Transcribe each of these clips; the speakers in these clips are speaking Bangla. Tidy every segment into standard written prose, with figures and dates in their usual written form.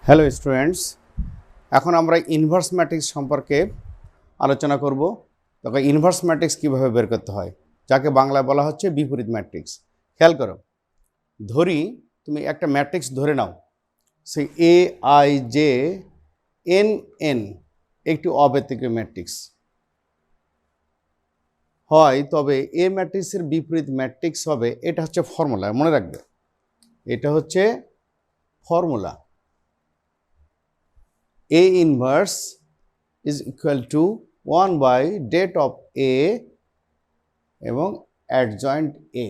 হ্যালো স্টুডেন্টস, এখন আমরা ইনভার্স ম্যাট্রিক্স সম্পর্কে আলোচনা করব। দেখো ইনভার্স ম্যাট্রিক্স কীভাবে বের করতে হয়, যাকে বাংলায় বলা হচ্ছে বিপরীত ম্যাট্রিক্স। খেয়াল করো, ধরি তুমি একটা ম্যাট্রিক্স ধরে নাও, সেই A I J N N একটি অব্যতিক্রমী ম্যাট্রিক্স হয়, তবে এ ম্যাট্রিক্সের বিপরীত ম্যাট্রিক্স হবে, এটা হচ্ছে ফর্মুলা, মনে রাখবে, এটা হচ্ছে formula. A inverse is equal to 1 by det of A এবং adjoint A।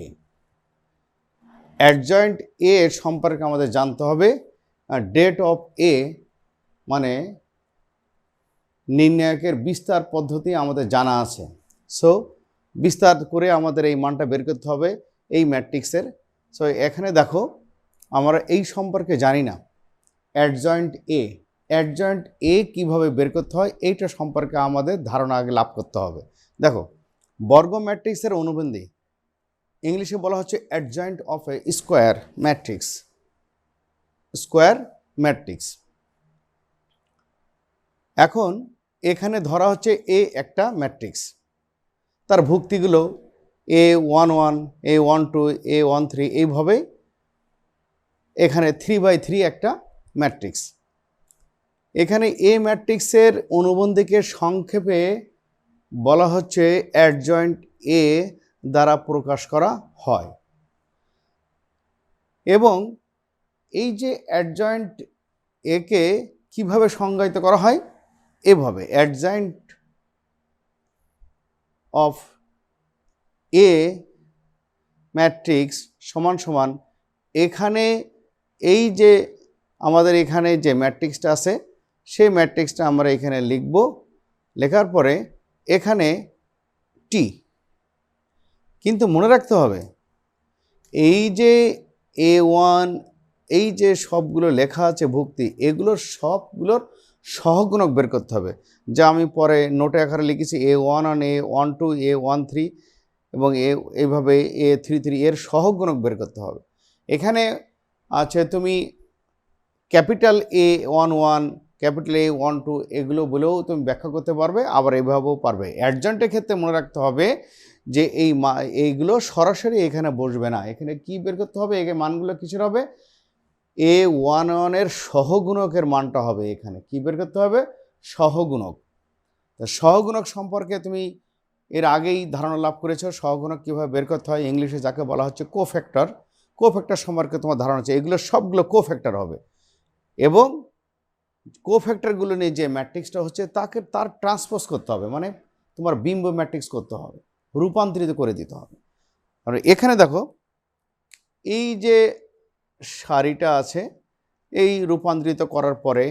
adjoint A সম্পর্কে আমাদের জানতে হবে, আর det of A মানে নির্ণায়কের বিস্তার পদ্ধতি আমাদের জানা আছে। সো বিস্তার করে আমাদের এই মানটা বের করতে হবে এই ম্যাট্রিক্সের। সো এখানে দেখো, আমরা এই সম্পর্কে জানি না adjoint A। অ্যাডজয়েন্ট এ কীভাবে বের করতে হয় এইটা সম্পর্কে আমাদের ধারণা আগে লাভ করতে হবে। দেখো, বর্গ ম্যাট্রিক্সের অনুবন্ধী ইংলিশে বলা হচ্ছে adjoint of A square matrix. Square matrix. এখন এখানে ধরা হচ্ছে এ একটা ম্যাট্রিক্স, তার ভুক্তিগুলো A11, A12, A13, এইভাবে এখানে 3/3 একটা ম্যাট্রিক্স। এখানে এ ম্যাট্রিক্সের অনুবন্ধীকে সংক্ষেপে বলা হচ্ছে অ্যাডজয়েন্ট এ দ্বারা প্রকাশ করা হয়। এবং এই যে অ্যাডজয়েন্ট একে কিভাবে সংজ্ঞায়িত করা হয়, এভাবে অ্যাডজয়েন্ট অফ এ ম্যাট্রিক্স সমান সমান, এখানে এই যে আমাদের এখানে যে ম্যাট্রিক্সটা আছে সেই ম্যাট্রিক্সটা আমরা এখানে লিখব, লেখার পরে এখানে টি। কিন্তু মনে রাখতে হবে, এই যে A1, এই যে সবগুলো লেখা আছে ভুক্তি, এগুলোর সবগুলোর সহগুণক বের করতে হবে, যা আমি পরে নোটে আকারে লিখেছি A11, A12, A13 এবং এইভাবে A33, এর সহগুণক বের করতে হবে। এখানে আছে তুমি ক্যাপিটাল A11, ক্যাপিটাল A12 এগুলো বলেও তুমি ব্যাখ্যা করতে পারবে, আবার এভাবেও পারবে। অ্যাডজয়েন্টের ক্ষেত্রে মনে রাখতে হবে যে এইগুলো সরাসরি এখানে বসবে না, এখানে কি বের করতে হবে, এই মানগুলো কিসের হবে, A11 এর সহগুণকের মানটা হবে। এখানে কি বের করতে হবে, সহগুণক। তা সহগুণক সম্পর্কে তুমি এর আগেই ধারণা লাভ করেছো, সহগুণক কীভাবে বের করতে হয়, ইংলিশে যাকে বলা হচ্ছে কোফ্যাক্টর। কোফ্যাক্টর সম্পর্কে তোমার ধারণা আছে, এগুলো সবগুলো কোফ্যাক্টর হবে। এবং কোফ্যাক্টরগুলো নিয়ে যে ম্যাট্রিক্সটা হচ্ছে তার ট্রান্সপোজ করতে হবে, মানে তোমার বিম্ব ম্যাট্রিক্স করতে হবে, রূপান্তরিত করে দিতে হবে। আর এখানে দেখো, এই যে সারিটা আছে, এই রূপান্তরিত করার পরে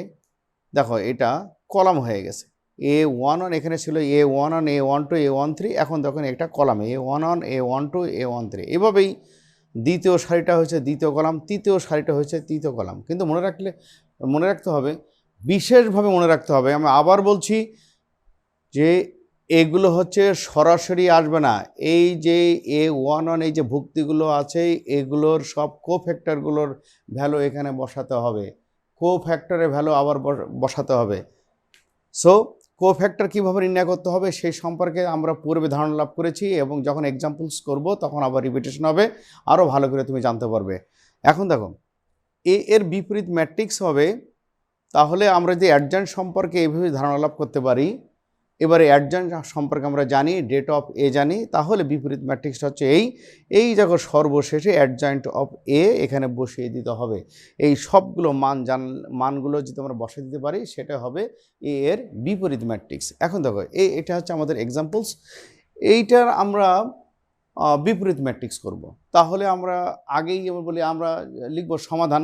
দেখো এটা কলাম হয়ে গেছে। A11 এখানে ছিল A11, A12, A13, এখন দেখো একটা কলামে A11, A12, A13, এভাবেই দ্বিতীয় সারিটা হয়েছে দ্বিতীয় কলাম, তৃতীয় সারিটা হয়েছে তৃতীয় কলাম। কিন্তু মনে রাখতে হবে, বিশেষভাবে মনে রাখতে হবে, আমি আবার বলছি যে এগুলো হচ্ছে সরাসরি আসবে না। এই যে A11, এই যে ভুক্তিগুলো আছে, এগুলোর সব কোফ্যাক্টরগুলোর ভ্যালু এখানে বসাতে হবে, কোফ্যাক্টরের ভ্যালু আবার বসাতে হবে। সো কোফ্যাক্টর কীভাবে নির্ণয় করতে হবে সেই সম্পর্কে আমরা পূর্বে ধারণা লাভ করেছি, এবং যখন এক্সাম্পলস করব তখন আবার রিপিটেশন হবে, আরও ভালো করে তুমি জানতে পারবে। এখন দেখো, এর বিপরীত ম্যাট্রিক্স হবে, তাহলে আমরা যে অ্যাডজয়েন্ট সম্পর্কে এইভাবে ধারণা লাভ করতে পারি। এবারে অ্যাডজয়েন্ট সম্পর্কে আমরা জানি, det of A জানি, তাহলে বিপরীত ম্যাট্রিক্সটা হচ্ছে এই যখন সর্বশেষে অ্যাডজয়েন্ট অফ A এখানে বসিয়ে দিতে হবে। এই সবগুলো মানগুলো যদি আমরা বসিয়ে দিতে পারি, সেটা হবে A এর বিপরীত ম্যাট্রিক্স। এখন দেখো, এটা হচ্ছে আমাদের এক্সাম্পলস। এইটার আমরা বিপরীত ম্যাট্রিক্স করব। তাহলে আমরা আগেই যেমন বলি, আমরা লিখব সমাধান।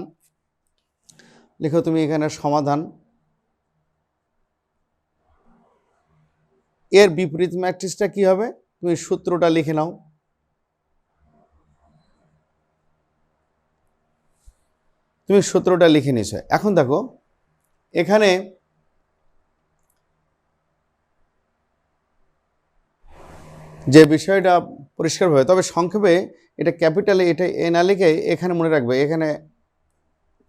লিখো তুমি এখানে সমাধান। এর বিপরীত ম্যাট্রিক্সটা কি হবে, তুমি সূত্রটা লিখে নাও। তুমি সূত্রটা লিখে নিয়েছো। এখন দেখো, এখানে যে বিষয়টা পরিষ্কারভাবে, তবে সংক্ষেপে এটা ক্যাপিটালে এটা এ না লিখে এখানে মনে রাখবে, এখানে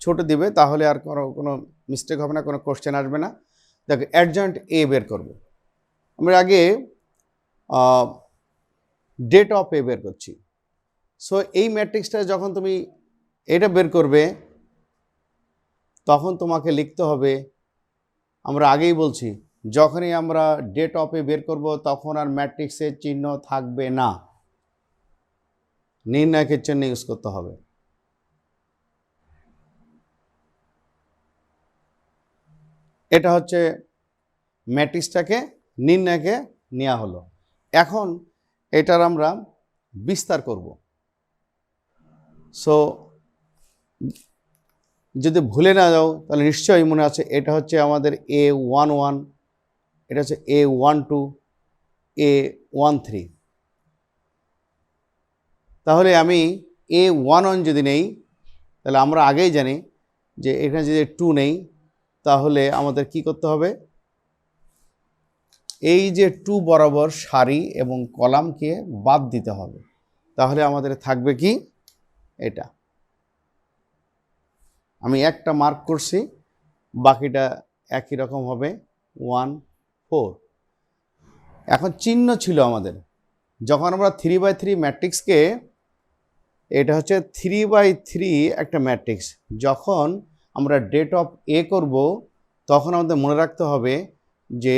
ছোট দিবে, তাহলে আর কোনো মিস্টেক হবে না, কোনো কোশ্চেন আসবে না। দেখো অ্যাডজয়েন্ট এ বের করব। আমরা আগে ডেট অফ এ বের করছি। সো এই ম্যাট্রিক্সটা যখন তুমি এটা বের করবে তখন তোমাকে লিখতে হবে, আমরা আগেই বলছি যখনই আমরা ডেট অফ এ বের করব তখন আর ম্যাট্রিক্সের চিহ্ন থাকবে না, নির্ণায়কের চিহ্ন ইউজ করতে হবে। এটা হচ্ছে ম্যাট্রিক্সটাকে নির্ণায়কে নেওয়া হলো। এখন এটার আমরা বিস্তার করব। সো যদি ভুলে না যাও তাহলে নিশ্চয়ই মনে আছে এটা হচ্ছে আমাদের A11, এটা হচ্ছে A12, A13। তাহলে আমি A11 যদি নেই তাহলে আমরা আগেই জানি যে এখানে যদি 2 নেই তাহলে আমাদের কি করতে হবে, এই যে 2 বরাবর সারি এবং কলামকে বাদ দিতে হবে। তাহলে আমাদের থাকবে কি, এটা আমি একটা মার্ক করছি, বাকিটা একই রকম হবে 1, 4। এখন চিহ্ন ছিল আমাদের যখন আমরা 3/3 ম্যাট্রিক্সকে, এটা হচ্ছে 3/3 একটা ম্যাট্রিক্স, যখন আমরা ডেট অফ এ করব তখন আমাদের মনে রাখতে হবে যে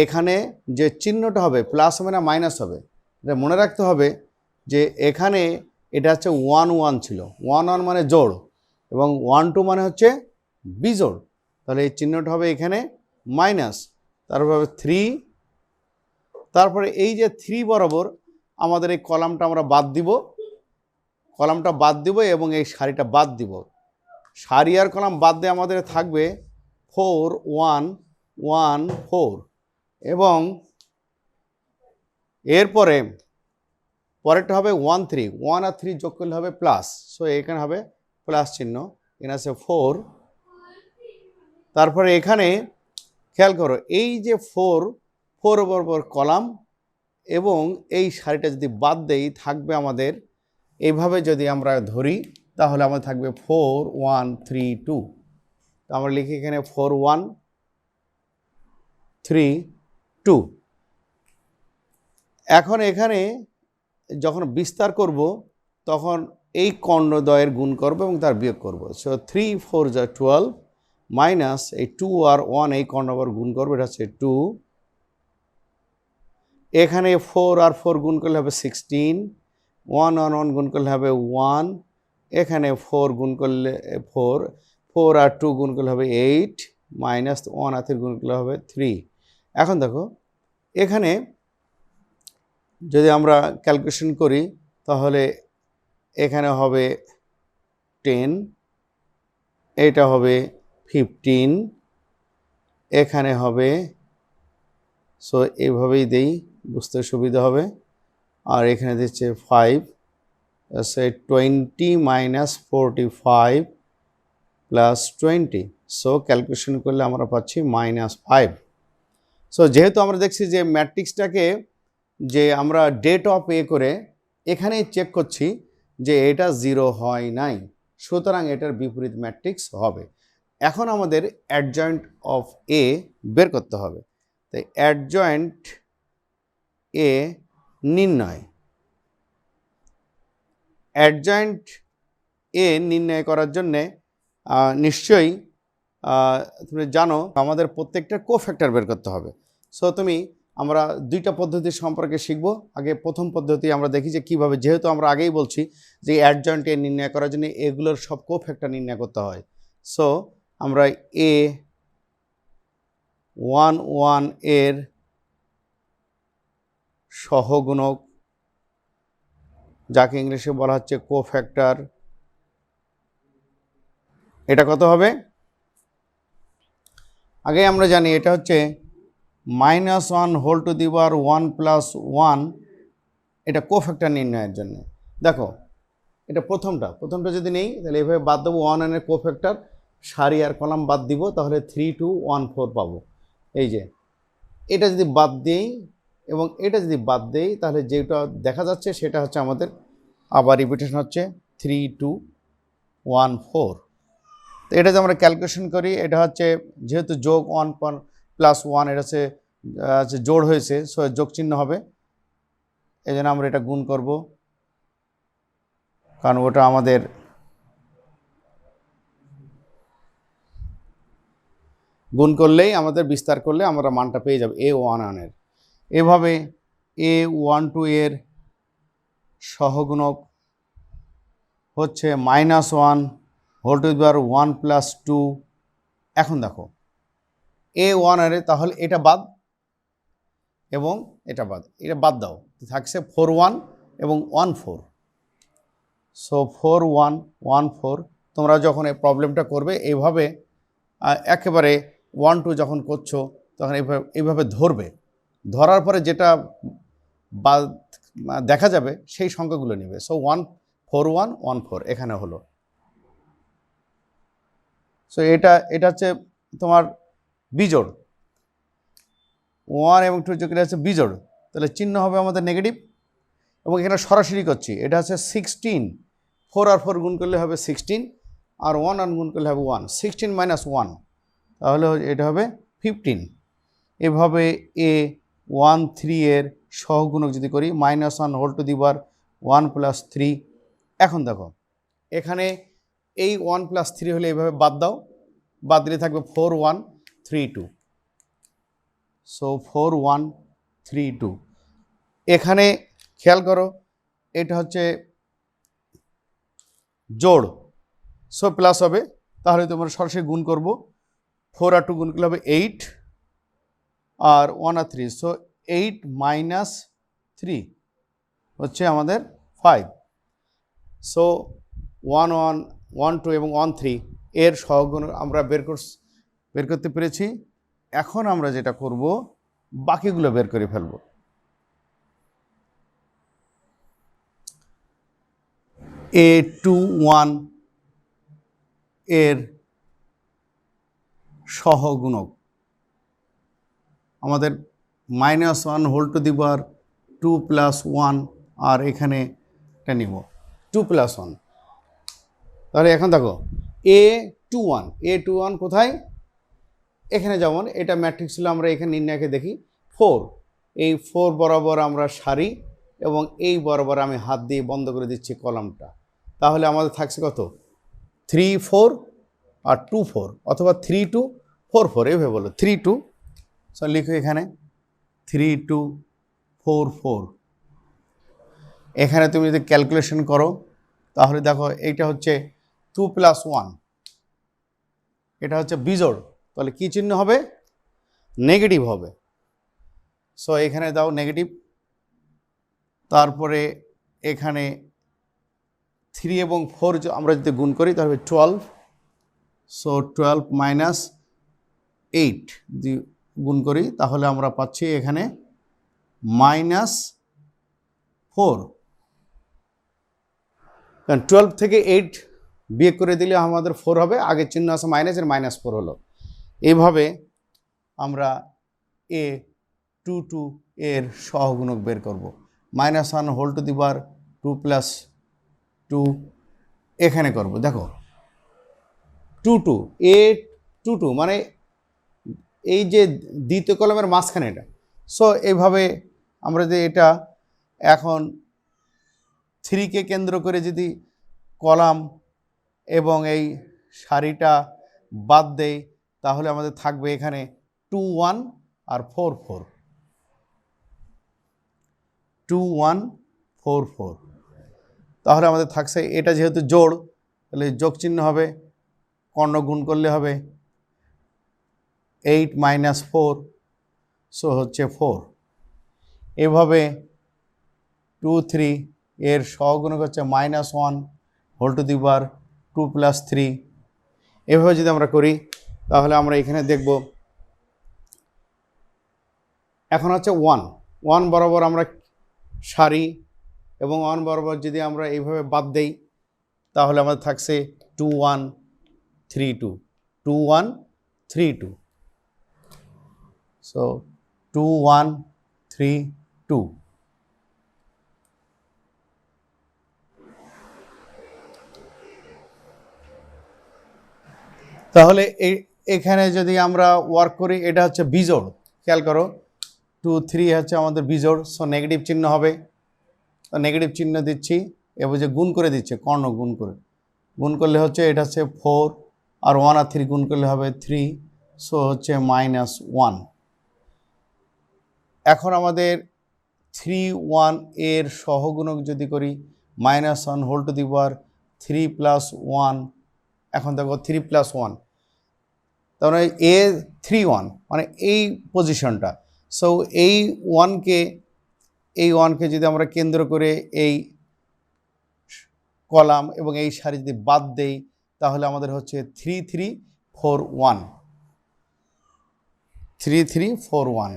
এখানে যে চিহ্নটা হবে প্লাস হবে না মাইনাস হবে, এটা মনে রাখতে হবে যে এখানে এটা হচ্ছে 1, 1 ছিল, 1, 1 মানে জোড় এবং 1, 2 মানে হচ্ছে বিজোড়। তাহলে এই চিহ্নটা হবে এখানে মাইনাস, তারপর হবে 3, তারপরে এই যে 3 বরাবর আমাদের এই কলামটা আমরা বাদ দিব, কলামটা বাদ দিব এবং এই সারিটা বাদ দিব। সারি আর কলাম বাদ দিয়ে আমাদের থাকবে 4, 1, 1, 4 এবং এরপরে পরেরটা হবে 1, 3, 1 আর 3 যোগ করলে হবে প্লাস। সো এখানে হবে প্লাস চিহ্ন, এখানে আছে 4। তারপরে এখানে খেয়াল করো এই যে 4 বরাবর কলাম এবং এই সারিটা যদি বাদ দেই থাকবে আমাদের এইভাবে, যদি আমরা ধরি তাহলে আমাদের থাকবে 4, 1, 3, 2। তো আমরা লিখি এখানে 4, 1, 3, 2। এখন এখানে যখন বিস্তার করব তখন এই কর্ণদ্বয়ের গুণ করব এবং তার বিয়োগ করব। সো 3, 4 যা 12 মাইনাস এই 2 আর 1 এই কর্ণদ্বয়ের গুণ করবো, এটা হচ্ছে 2। এখানে 4 আর 4 গুণ করলে হবে 16, 1 আর 1 গুণ করলে হবে 1, এখানে 4 গুণ করলে 4 আর 2 গুণ করলে হবে 8, মাইনাস 1 আর 3 গুণ করলে হবে 3। এখন দেখো এখানে যদি আমরা ক্যালকুলেশন করি তাহলে এখানে হবে 10, এটা হবে 15, এখানে হবে, সো এইভাবেই দেই বুঝতে সুবিধা হবে। আর এখানে দিচ্ছে 5, সে 20 মাইনাস 45 প্লাস 20। সো ক্যালকুলেশন করলে আমরা পাচ্ছি -5। সো যেহেতু আমরা দেখছি যে ম্যাট্রিক্সটাকে যে আমরা ডেট অফ এ করে এখানেই চেক করছি যে এটা 0 হয় নাই, সুতরাং এটার বিপরীত ম্যাট্রিক্স হবে। এখন আমাদের অ্যাডজয়েন্ট অফ এ বের করতে হবে। তাই অ্যাডজয়েন্ট এ নির্ণয়, অ্যাডজয়েন্ট এ নির্ণয় করার জন্যে নিশ্চয়ই তুমি জানো আমাদের প্রত্যেকটা কোফ্যাক্টর বের করতে হবে। সো আমরা দুইটা পদ্ধতি সম্পর্কে শিখব। আগে প্রথম পদ্ধতি আমরা দেখি যে কীভাবে, যেহেতু আমরা আগেই বলছি যে অ্যাডজয়েন্ট এ নির্ণয় করার জন্য এগুলোর সব কোফ্যাক্টর নির্ণয় করতে হয়। সো আমরা A11 এর সহগুণক, যাকে ইংলিশে বলা হচ্ছে কোফ্যাক্টর, এটা কত হবে? আগে আমরা জানি এটা হচ্ছে -1 হোল টু দি পাওয়ার 1 + 1, এটা কোফ্যাক্টর নির্ণয়ের জন্য। দেখো এটা প্রথমটা যদি নেই তাহলে এভাবে বাদ দেবো, 1 এর কোফ্যাক্টর, সারি আর কলাম বাদ দিব, তাহলে 3, 2, 1, 4 পাবো। এই যে এটা যদি বাদ দেই এবং এটা যদি বাদ দেই তাহলে যেটা দেখা যাচ্ছে সেটা হচ্ছে আমাদের আবার রিপিটেশন হচ্ছে 3, 2, 1, 4। তো এটা যে আমরা ক্যালকুলেশন করি, এটা হচ্ছে যেহেতু যোগ 1 প্লাস 1, এটা হচ্ছে জোড় হয়েছে, সো যোগ চিহ্ন হবে, এই জন্য আমরা এটা গুণ করব, কারণ ওটা আমাদের গুণ করলেই আমাদের বিস্তার করলে আমরা মানটা পেয়ে যাব A11 এর। এভাবে A12 এর সহগুণক হচ্ছে -1 whole to the power 1 plus 2। এখন দেখো A1 এর, তাহলে এটা বাদ এবং এটা বাদ দাও, থাকছে 41 এবং 14। সো 4114। তোমরা যখন এই প্রবলেমটা করবে এইভাবে একেবারে 1 2 যখন করছো তখন এইভাবে ধরবে, ধরার পরে যেটা বাদ দেখা যাবে সেই সংখ্যাগুলো নেবে। সো 14114 এখানে হলো। সো এটা হচ্ছে তোমার বিজোড়, 1 এবং 2 যোগ এটা হচ্ছে বিজোড়, তাহলে চিহ্ন হবে আমাদের নেগেটিভ। এবং এখানে সরাসরি করছি, এটা হচ্ছে 16, 4 আর 4 গুণ করলে হবে 16, আর 1 আর গুণ করলে হবে 1, 16 মাইনাস 1, তাহলে এটা হবে 15। এভাবে A13 এর সহগুণক যদি করি -1 whole to the power 1 plus 3। এখন দেখো এখানে এই 1 প্লাস 3 হলে এইভাবে বাদ দাও, বাদ দিলে থাকবে 4132। সো 4132। এখানে খেয়াল করো, এটা হচ্ছে জোড়, সো প্লাস হবে, তাহলে তোমরা সরাসরি গুণ করব, 4 আর 2 গুণ করলে হবে 8, আর 1 আর 3, সো 8 মাইনাস 3 হচ্ছে আমাদের 5। সো 1 1 1 2 এবং 1 3 এর সহগুণ আমরা বের করতে পেরেছি। এখন আমরা যেটা করব, বাকিগুলো বের করে ফেলব। A21 এর সহগুণক আমাদের -1 whole to the power 2 plus 1, আর এখানে এটা নিব 2 প্লাস 1। তাহলে এখন দেখো A21 কোথায়, এখানে যেমন এটা ম্যাট্রিক্স ছিল, আমরা এখানে নির্ণয়কে দেখি 4, এই 4 বরাবর আমরা সারি এবং এই বরাবর আমি হাত দিয়ে বন্ধ করে দিচ্ছি কলামটা, তাহলে আমাদের থাকছে কত 3 4 আর 2 4, অথবা 3 2 4 4, এইভাবে বলো 3 2। সো লিখো এখানে 3 2 4 4। এখানে তুমি যদি ক্যালকুলেশন করো তাহলে দেখো এইটা হচ্ছে 2 প্লাস 1, এটা হচ্ছে বিজোড়, তাহলে কী চিহ্ন হবে, নেগেটিভ হবে। সো এখানে দাও নেগেটিভ, তারপরে এখানে 3 এবং 4 আমরা যদি গুণ করি তাহলে 12, সো 12 মাইনাস 8 যদি গুণ করি তাহলে আমরা পাচ্ছি এখানে -4। কারণ 12 থেকে 8 বিয়োগ করে দিলে আমাদের 4 হবে, আগের চিহ্ন আছে মাইনাসের, -4 হলো। এইভাবে আমরা A22 এর সহগুণক বের করব। -1 whole to the power 2 plus 2 এখানে করব। দেখো 22, A22 মানে এই যে দ্বিতীয় কলমের মাঝখানে এটা। সো এইভাবে আমরা যে এটা এখন 3কে কেন্দ্র করে যদি কলাম এবং এই সারিটা বাদ দেই তাহলে আমাদের থাকবে এখানে 2 1 আর 4 4, 2 1 4 4। তাহলে আমাদের থাকছে, এটা যেহেতু জোড় তাহলে যোগ চিহ্ন হবে, কর্ণ গুণ করলে হবে 8 মাইনাস 4, সো হচ্ছে 4। এভাবে 2 3 এর সহগুণক হচ্ছে -1 whole to the power 2 plus 3। এভাবে যদি আমরা করি তাহলে আমরা এখানে দেখব এখন হচ্ছে 1 বরাবর আমরা সারি এবং 1 বরাবর যদি আমরা এইভাবে বাদ দেই তাহলে আমাদের থাকছে 2 1 3 2, 2 1 3 2। সো 2 1 3 2। তাহলে এখানে যদি আমরা ওয়ার্ক করি, এটা হচ্ছে বিজোড়, খেয়াল করো 2 3 হচ্ছে আমাদের বিজোড়, সো নেগেটিভ চিহ্ন হবে, নেগেটিভ চিহ্ন দিচ্ছি এবং যে গুণ করে দিচ্ছে কর্ণ গুণ করলে হচ্ছে এটা হচ্ছে 4 আর 1 আর 3 গুণ করলে হবে 3, সো হচ্ছে -1। এখন আমাদের 3 1 এর সহগুণক যদি করি -1 হোল টু দি পাওয়ার 3 + 1, এখন দেখো 3 + 1, তার মানে এ 3 1 মানে এই পজিশনটা। সো এই 1কে যদি আমরা কেন্দ্র করে এই কলাম এবং এই সারি যদি বাদ দেই, তাহলে আমাদের হচ্ছে 3 3 4 1, 3 3 4 1।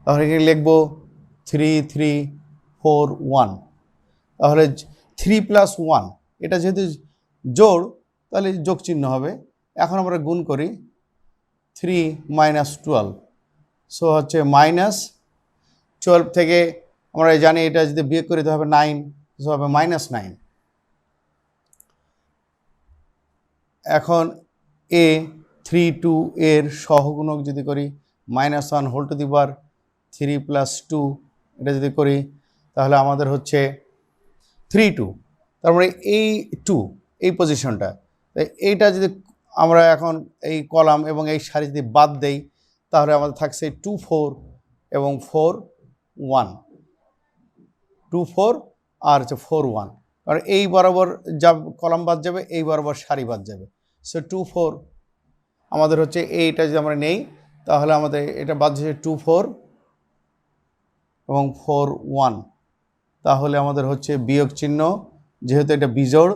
তাহলে এখানে লিখব 3 3 4 1। তাহলে 3 + 1 এটা যেহেতু জোড়, তাহলে যোগ চিহ্ন হবে। এখন আমরা গুণ করি 3 - 12, সো হচ্ছে -12 থেকে আমরা জানি এটা যদি বিয়োগ করি তো হবে 9, সো হবে -9। এখন এ 3 2 এর সহগুণক যদি করি -1 হোল টু দি পাওয়ার 3 + 2, এটা যদি করি তাহলে আমাদের হচ্ছে 3 2, তার মানে এই 2 এই পজিশনটা, এইটা যদি আমরা এখন এই কলাম এবং এই সারি যদি বাদ দেই, তাহলে আমাদের থাকছে 2 4 এবং 4 1, 2 4 আর হচ্ছে 4 1, কারণ এই বরাবর যা কলাম বাদ যাবে, এই বরাবর সারি বাদ যাবে। সো 2 4 আমাদের হচ্ছে এইটা যদি আমরা নেই, তাহলে আমাদের এটা বাদ যাচ্ছে 2 4 এবং 4 1, তাহলে আমাদের হচ্ছে বিয়োগ চিহ্ন, যেহেতু এটা বিজোড়,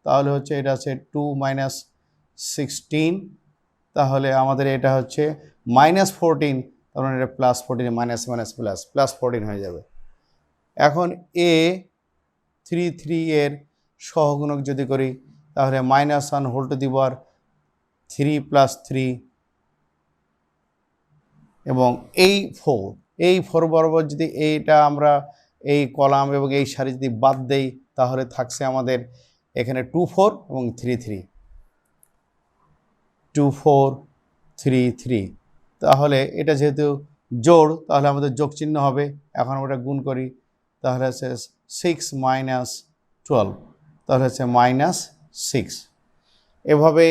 তাহলে হচ্ছে এটা আছে 2 -16, তাহলে আমাদের এটা হচ্ছে -14, তার মানে এটা +14, +14 হয়ে যাবে। এখন এ 3 3 এর সহগুণক যদি করি, তাহলে -1 হোল টু দি পাওয়ার 3 + 3 এবং এই 4 বরাবর যদি এইটা আমরা এই কলাম এবং এই সারি যদি বাদ দেই, তাহলে থাকছে আমাদের এখানে 2 4 এবং 3 3, 2 4 3 3। তাহলে এটা যেহেতু জোড়, তাহলে আমাদের যোগ চিহ্ন হবে। এখন আমরা গুণ করি, তাহলে হচ্ছে 6 - 12, তাহলে হচ্ছে -6। এভাবে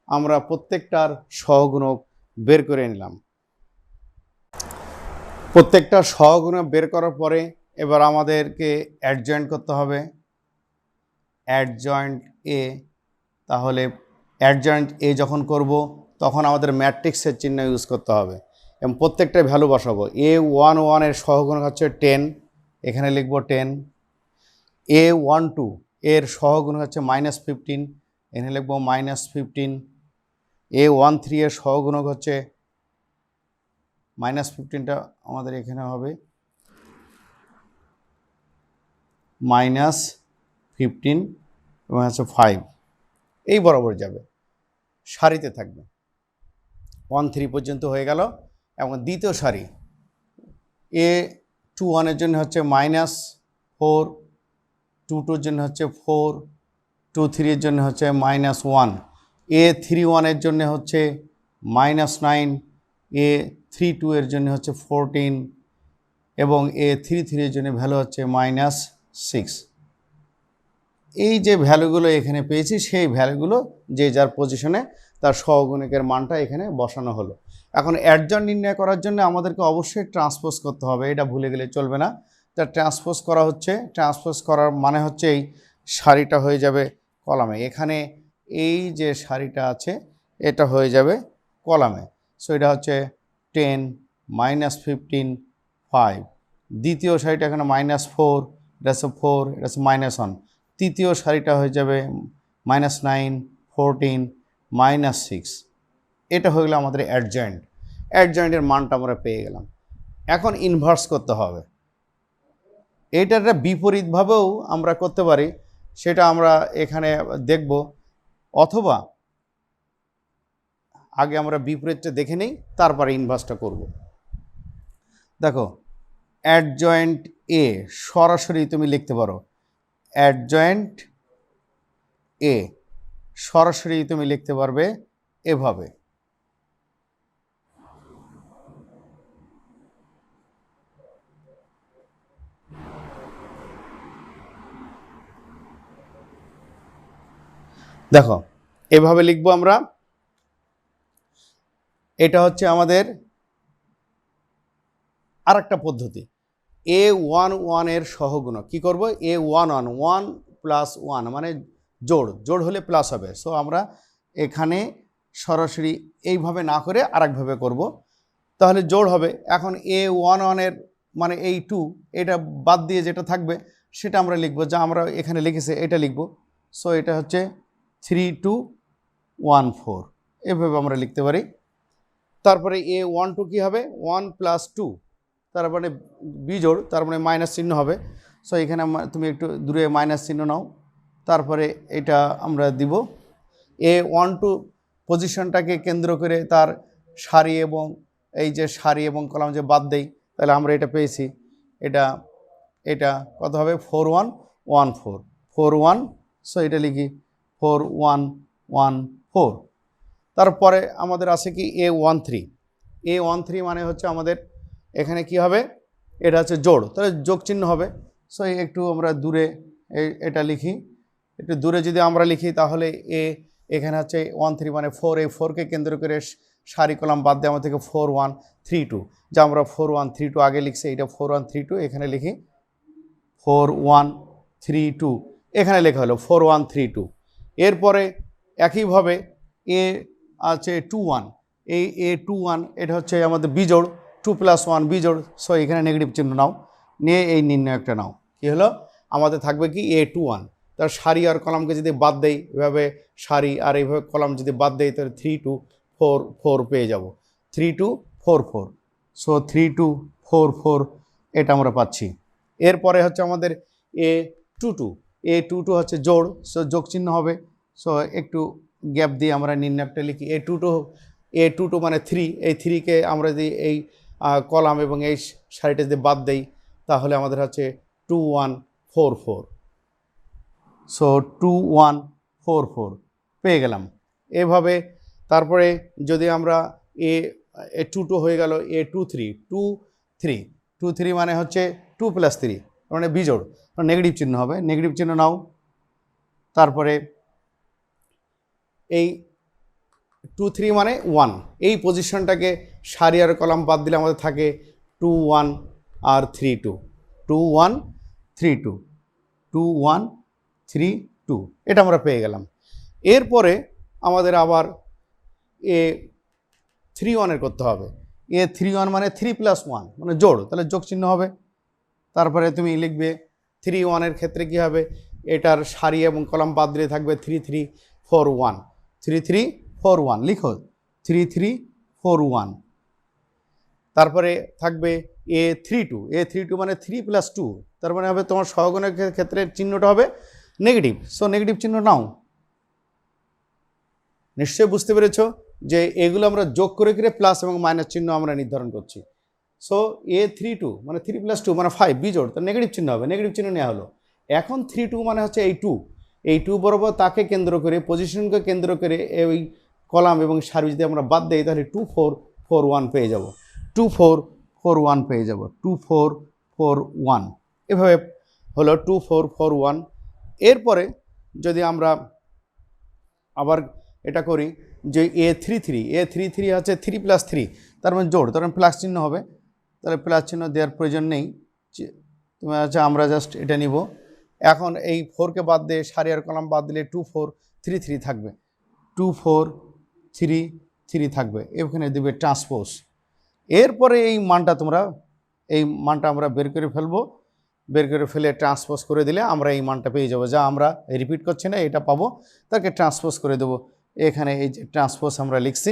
আমরা প্রত্যেকটার সহগুণক বের করে নিলাম। প্রত্যেকটা সহগুণক বের করার পরে এবার আমাদেরকে অ্যাডজয়েন্ট করতে হবে, অ্যাডজয়েন্ট এ। তাহলে অ্যাডজয়েন্ট এ যখন করব, তখন আমাদের ম্যাট্রিক্সের চিহ্ন ইউজ করতে হবে এবং প্রত্যেকটা ভ্যালু বসাবো। A1 1 এর সহগুণক হচ্ছে 10, এখানে লিখব 10। A1 2 এর সহগুণক হচ্ছে -15, এখানে লিখব -15। A1 3 এর সহগুণক হচ্ছে -15টা আমাদের এখানে হবে -15 এবং হচ্ছে 5, এই বরাবর যাবে, সারিতে থাকবে। 1 3 পর্যন্ত হয়ে গেল। এবং দ্বিতীয় সারি A2 1 এর জন্য হচ্ছে -4, 2 2 এর জন্য হচ্ছে 4, 2 3 এর জন্য হচ্ছে -1, A3 1 এর জন্য হচ্ছে -9, A3 2 এর জন্য হচ্ছে 14 এবং A3 3 এর জন্য ভ্যালু হচ্ছে -6। এই যে ভ্যালুগুলো এখানে পেয়েছি, সেই ভ্যালুগুলো যে যার পজিশনে তার সহগুণকের মানটা এখানে বসানো হলো। এখন অ্যাডজয়েন্ট নির্ণয় করার জন্য আমাদেরকে অবশ্যই ট্রান্সপোজ করতে হবে, এটা ভুলে গেলে চলবে না। তা ট্রান্সপোজ করা হচ্ছে, ট্রান্সপোজ করার মানে হচ্ছে এই সারিটা হয়ে যাবে কলামে, এখানে এই যে সারিটা আছে এটা হয়ে যাবে কলামে। সো এটা হচ্ছে 10 -15 5, দ্বিতীয় সারিটা এখানে -4, এটা হচ্ছে 4, এটা হচ্ছে -1, তৃতীয় সারিটা হয়ে যাবে -9 14 -6। এটা হয়ে গেল আমাদের অ্যাডজয়েন্টের মানটা আমরা পেয়ে গেলাম। এখন ইনভার্স করতে হবে। এইটার বিপরীতভাবেও আমরা করতে পারি, সেটা আমরা এখানে দেখব, অথবা আগে আমরা বিপরীতটা দেখে নেই, তারপরে ইনভার্সটা করব। দেখো, অ্যাডজয়েন্ট এ সরাসরি তুমি লিখতে পারো অ্যাডজয়েন্ট এ, সরাসরি তুমি লিখতে পারবে এভাবে। দেখো এভাবে লিখবো আমরা। এটা হচ্ছে আমাদের আরেকটা পদ্ধতি। A11 এর সহগুণক কি করব? A11 1 প্লাস 1 মানে জোড়, জোড় হলে প্লাস হবে। সো আমরা এখানে সরাসরি এইভাবে না করে আরেকভাবে করব, তাহলে জোড় হবে। এখন A11 এর মানে এই 2 এটা বাদ দিয়ে যেটা থাকবে সেটা আমরা লিখব, যা আমরা এখানে লিখেছি এটা লিখব। সো এটা হচ্ছে 3214, এভাবে আমরা লিখতে পারি। তারপরে A12 কি হবে? 1 প্লাস 2, তার মানে বিজোড়, তার মানে মাইনাস চিহ্ন হবে। সো এখানে তুমি একটু দূরে মাইনাস চিহ্ন নাও, তারপরে এটা আমরা দিব। A12 পজিশনটাকে কেন্দ্র করে তার সারি এবং এই যে সারি এবং কলাম যে বাদ দেই, তাহলে আমরা এটা পেয়েছি। এটা এটা কত হবে? 4114, 41। সো এটা লিখি 4114। তারপরে আমাদের আছে কি A13। A13 মানে হচ্ছে আমাদের এখানে কি হবে? এটা হচ্ছে জোড়, তাহলে যোগ চিহ্ন হবে। সো একটু আমরা দূরে এটা লিখি, একটু দূরে যদি আমরা লিখি তাহলে এখানে হচ্ছে 13 মানে 4, এই 4কে কেন্দ্র করে সারি কলাম বাদ দিয়ে আমার থেকে 4132, যা আমরা 4132 আগে লিখছি, এটা 4132 এখানে লিখি 4132, এখানে লেখা হলো 4132। এরপরে একইভাবে এ আছে 21, এই A21 এটা হচ্ছে আমাদের বিজোড়, 2 প্লাস 1 বিজোড়। সো এখানে নেগেটিভ চিহ্ন নাও, নিয়ে এই নির্ণয়কটা নাও। কি হলো? আমাদের থাকবে কি A21, তার সারি আর কলামকে যদি বাদ দেই এভাবে, সারি আর এইভাবে কলাম যদি বাদ দেই তাহলে 3244 পেয়ে যাব, 3244। সো 3244 এটা আমরা পাচ্ছি। এরপরে হচ্ছে আমাদের A22 হচ্ছে জোড়, সো যোগ চিহ্ন হবে। সো একটু গ্যাপ দিয়ে আমরা নির্ণয়কটা লিখি। A22 মানে 3, এই 3কে আমরা যদি এই কলাম এবং এই সারিটা যদি বাদ দেই তাহলে আমাদের হচ্ছে 2144। সো 2144 পেয়ে গেলাম এভাবে। তারপরে যদি আমরা A22 হয়ে গেল A23 মানে হচ্ছে 2 প্লাস 3 মানে বিজোড়, নেগেটিভ চিহ্ন হবে, নেগেটিভ চিহ্ন নাও। তারপরে এই 23 মানে 1, এই পজিশনটাকে সারি আর কলাম বাদ দিলে আমাদের থাকে 21 আর 32, 2132, 2132, এটা আমরা পেয়ে গেলাম। এরপরে আমাদের আবার A31 এর করতে হবে। A31 মানে 3 প্লাস 1 মানে জোড়, তাহলে যোগ চিহ্ন হবে। তারপরে তুমি লিখবে 31 এর ক্ষেত্রে কি হবে? এটার সারি এবং কলাম বাদ দিলে থাকবে 3341, 3341 লিখো, 3341। তারপরে থাকবে A32 মানে 3 প্লাস 2, তার মানে হবে তোমার সহগুণের ক্ষেত্রে চিহ্নটা হবে নেগেটিভ। সো নেগেটিভ চিহ্ন নাও। নিশ্চয়ই বুঝতে পেরেছ যে এগুলো আমরা যোগ করে করে প্লাস এবং মাইনাস চিহ্ন আমরা নির্ধারণ করছি। সো A32 মানে 3 প্লাস 2 মানে 5 বিজোড়, তার নেগেটিভ চিহ্ন হবে, নেগেটিভ চিহ্ন নেওয়া হলো। এখন 32 মানে হচ্ছে এই 2 বরাবর তাকে কেন্দ্র করে, পজিশনকে কেন্দ্র করে এই কলাম এবং সারি যদি আমরা বাদ দেই তাহলে 2441 পেয়ে যাব, 2441 পেয়ে যাব, 2441 এভাবে হলো 2441। এরপরে যদি আমরা আবার এটা করি যে A33 হচ্ছে 3 প্লাস 3, তার মানে জোড়, তার মানে প্লাস চিহ্ন হবে, তাহলে প্লাস চিহ্ন দেওয়ার প্রয়োজন নেই। তুমি হচ্ছে আমরা জাস্ট এটা নিব। এখন এই 4কে বাদ দিয়ে সারি আর কলাম বাদ দিলে 2433 থাকবে, 2433 থাকবে, এখানে দেবে ট্রান্সপোজ। এরপরে এই মানটা আমরা বের করে ফেলবো, বের করে ফেলে ট্রান্সপোজ করে দিলে আমরা এই মানটা পেয়ে যাবো, যা আমরা রিপিট করছি না, এটা পাবো, তাকে ট্রান্সপোজ করে দেবো। এখানে এই যে ট্রান্সপোজ আমরা লিখছি,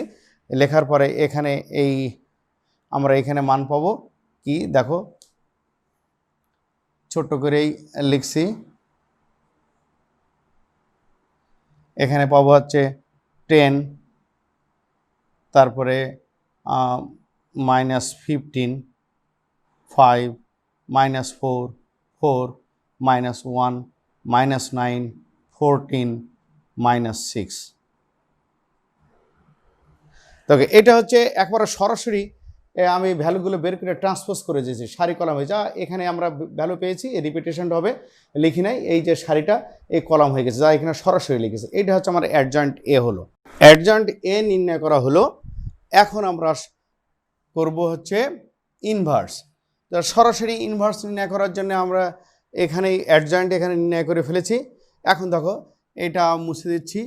লেখার পরে এখানে আমরা এখানে মান পাবো কি দেখো, ছোট্ট করেই লিখছি, এখানে পাবো হচ্ছে 10, তারপরে -15, 5, -4, 4, -1, -9, 14, -6। তবে এটা হচ্ছে একবারে সরাসরি আমি ভ্যালুগুলো বের করে ট্রান্সপোজ করে দিয়েছি সারি কলামে, যা এখানে আমরা ভ্যালু পেয়েছি এই রিপিটেশনটা হবে লিখি নাই, এই যে সারিটা এই কলাম হয়ে গেছে যা এখানে সরাসরি লিখেছে। এইটা হচ্ছে আমার অ্যাডজয়েন্ট এ হলো। অ্যাডজয়েন্ট এ নির্ণয় করা হলো। এখন আমরা করব হচ্ছে ইনভার্স। তো সরাসরি ইনভার্স নির্ণয় করার জন্য আমরা এখানে অ্যাডজয়েন্ট এখানে নির্ণয় করে ফেলেছি। এখন দেখো এটা মুছে দিচ্ছি,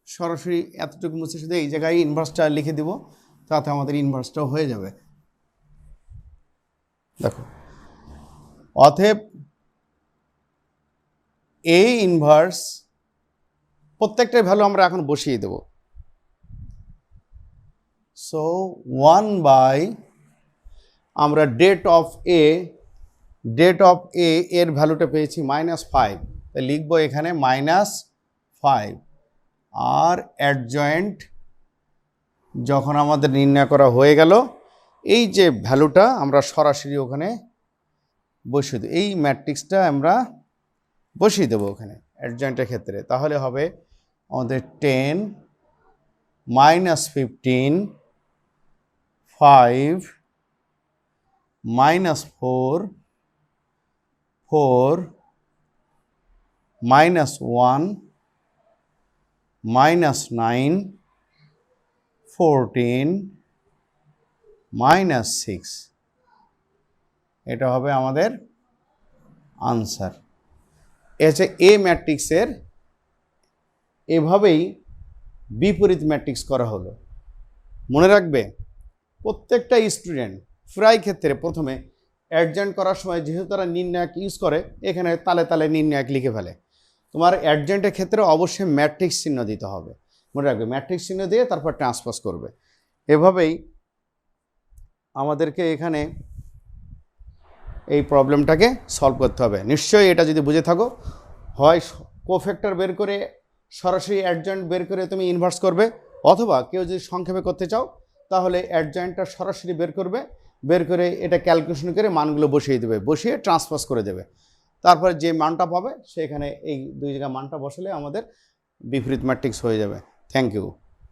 সরাসরি এতটুকু মুছে শুধু এই জায়গায় ইনভার্সটা লিখে দিব, তাতে আমাদের ইনভার্সটাও হয়ে যাবে। দেখো অতএব এ ইনভার্স প্রত্যেকটার ভ্যালু আমরা এখন বসিয়ে দেব। সো 1/, আমরা ডেট অফ এ এর ভ্যালুটা পেয়েছি -5, তাই লিখবো এখানে -5। আর অ্যাডজয়েন্ট যখন আমাদের নির্ণয় করা হয়ে গেল, এই যে ভ্যালুটা আমরা সরাসরি ওখানে বসিয়ে দেব, এই ম্যাট্রিক্সটা আমরা বসিয়ে দেবো ওখানে অ্যাডজয়েন্টের ক্ষেত্রে। তাহলে হবে আমাদের 10 -15 5 -4 4 -1 -9 14 -6। এটা হবে আমাদের আনসার। হচ্ছে এ ম্যাট্রিক্সের এভাবেই বিপরীত ম্যাট্রিক্স করা হলো। মনে রাখবে প্রত্যেকটা স্টুডেন্ট প্রায় ক্ষেত্রে প্রথমে অ্যাডজয়েন্ট করার সময় যেহেতু তারা নির্ণায়ক ইউজ করে, এখানে তালে তালে নির্ণায়ক লিখে ফেলে। তোমার অ্যাডজয়েন্টের ক্ষেত্রে অবশ্যই ম্যাট্রিক্স চিহ্ন দিতে হবে। মনে রাখবে ম্যাট্রিক্স চিহ্ন দিয়ে তারপর ট্রান্সপোজ করবে। এভাবেই আমাদেরকে এখানে এই প্রবলেমটাকে সলভ করতে হবে। নিশ্চয়ই এটা যদি বুঝে থাকো, হয় কোফ্যাক্টর বের করে সরাসরি অ্যাডজয়েন্ট বের করে তুমি ইনভার্স করবে, অথবা কেউ যদি সংক্ষেপে করতে চাও তাহলে অ্যাডজয়েন্টটা সরাসরি বের করবে, বের করে এটা ক্যালকুলেশন করে মানগুলো বসিয়ে দেবে, বসিয়ে ট্রান্সপোজ করে দেবে। তারপরে যে মানটা পাবে সেখানে এই দুই জায়গায় মানটা বসালে আমাদের বিপরীত ম্যাট্রিক্স হয়ে যাবে। Thank you.